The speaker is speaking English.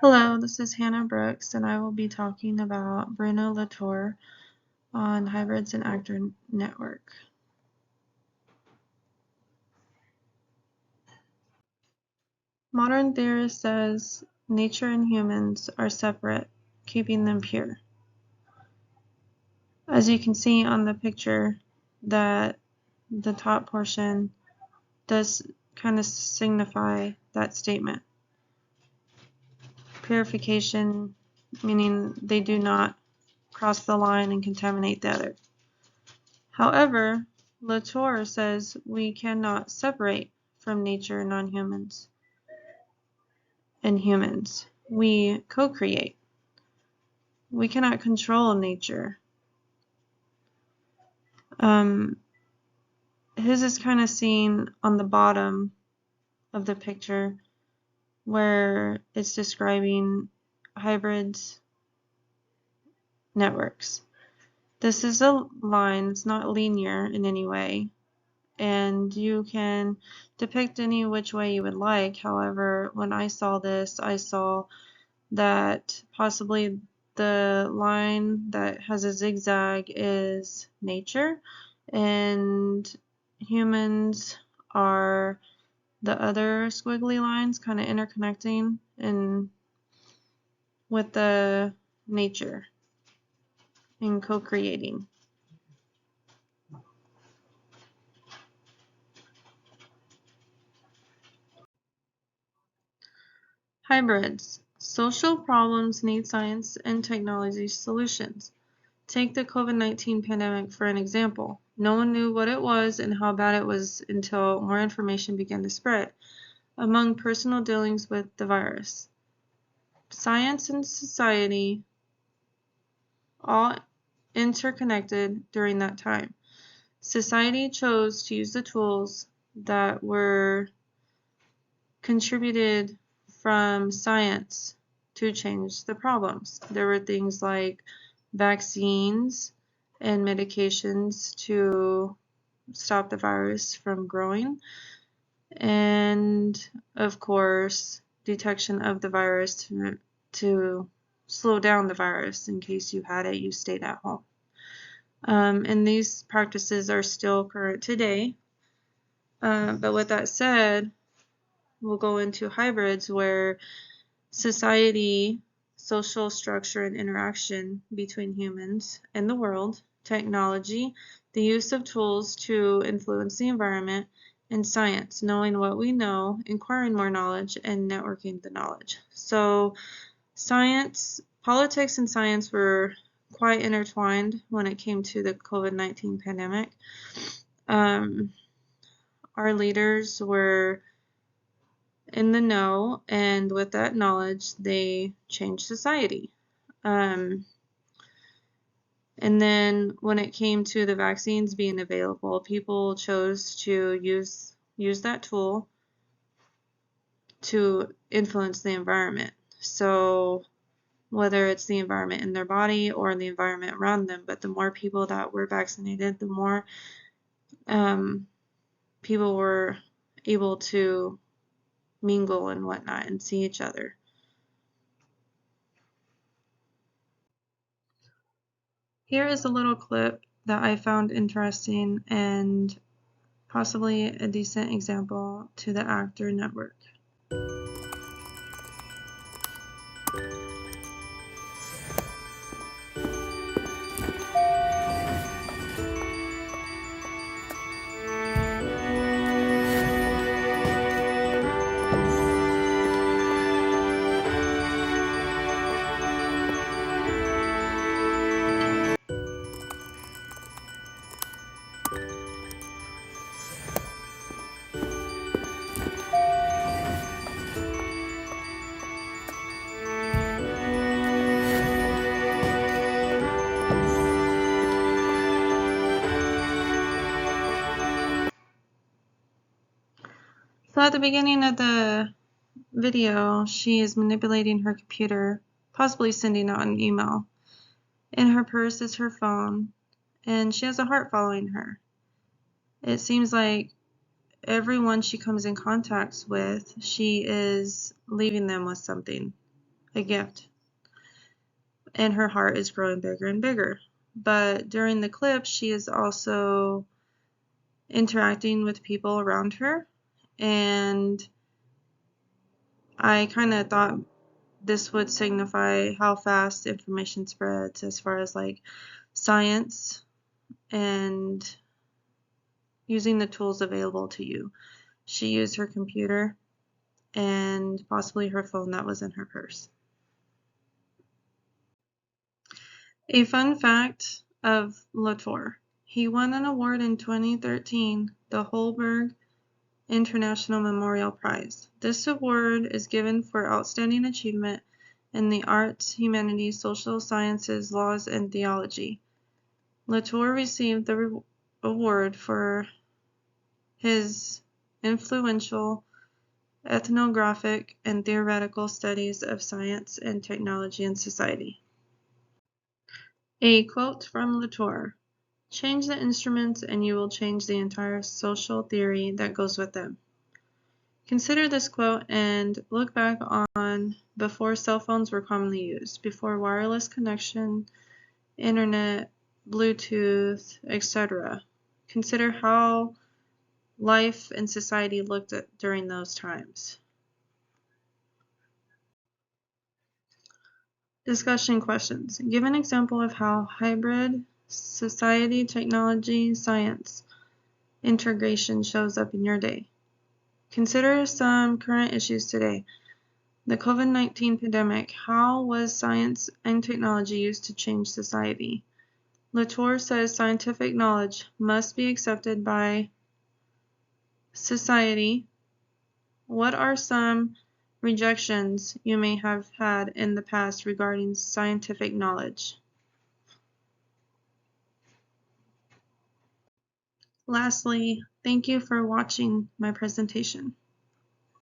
Hello, this is Hannah Brooks, and I will be talking about Bruno Latour on hybrids and actor network. Modern theorist says nature and humans are separate, keeping them pure. As you can see on the picture, that the top portion does kind of signify that statement. Purification, meaning they do not cross the line and contaminate the other. However, Latour says we cannot separate from nature non-humans and humans. We co-create. We cannot control nature. His is kind of seen on the bottom of the picture where it's describing hybrids networks. This is a line, it's not linear in any way, and you can depict any which way you would like. However, when I saw this, I saw that possibly the line that has a zigzag is nature, and humans are the other squiggly lines kind of interconnecting and with the nature and co-creating. Hybrids. Social problems need science and technology solutions. Take the COVID-19 pandemic for an example. No one knew what it was and how bad it was until more information began to spread among personal dealings with the virus. Science and society all interconnected during that time. Society chose to use the tools that were contributed from science to change the problems. There were things like vaccines and medications to stop the virus from growing, and of course detection of the virus to slow down the virus. In case you had it, you stayed at home. And these practices are still current today. But with that said, we'll go into hybrids where society, social structure and interaction between humans and the world, technology, the use of tools to influence the environment, and science, knowing what we know, acquiring more knowledge, and networking the knowledge. So science, politics and science were quite intertwined when it came to the COVID-19 pandemic. Our leaders were in the know, and with that knowledge, they changed society. And then when it came to the vaccines being available, people chose to use that tool to influence the environment. So whether it's the environment in their body or the environment around them, but the more people that were vaccinated, the more people were able to mingle and whatnot and see each other. Here is a little clip that I found interesting and possibly a decent example to the actor network. So at the beginning of the video, she is manipulating her computer, possibly sending out an email. In her purse is her phone, and she has a heart following her. It seems like everyone she comes in contact with, she is leaving them with something. a gift, and her heart is growing bigger and bigger. But during the clip, she is also interacting with people around her, and I kind of thought this would signify how fast information spreads as far as like science and using the tools available to you. She used her computer and possibly her phone that was in her purse. A fun fact of Latour: he won an award in 2013, the Holberg International Memorial Prize. This award is given for outstanding achievement in the arts, humanities, social sciences, laws, and theology. Latour received the award for his influential ethnographic and theoretical studies of science and technology and society. A quote from Latour: "Change the instruments and you will change the entire social theory that goes with them." Consider this quote and look back on before cell phones were commonly used, before wireless connection, internet, Bluetooth, etc. Consider how life and society looked at during those times. Discussion questions. Give an example of how hybrid society, technology, science integration shows up in your day. Consider some current issues today. The COVID-19 pandemic. How was science and technology used to change society? Latour says scientific knowledge must be accepted by society. What are some rejections you may have had in the past regarding scientific knowledge? Lastly, thank you for watching my presentation.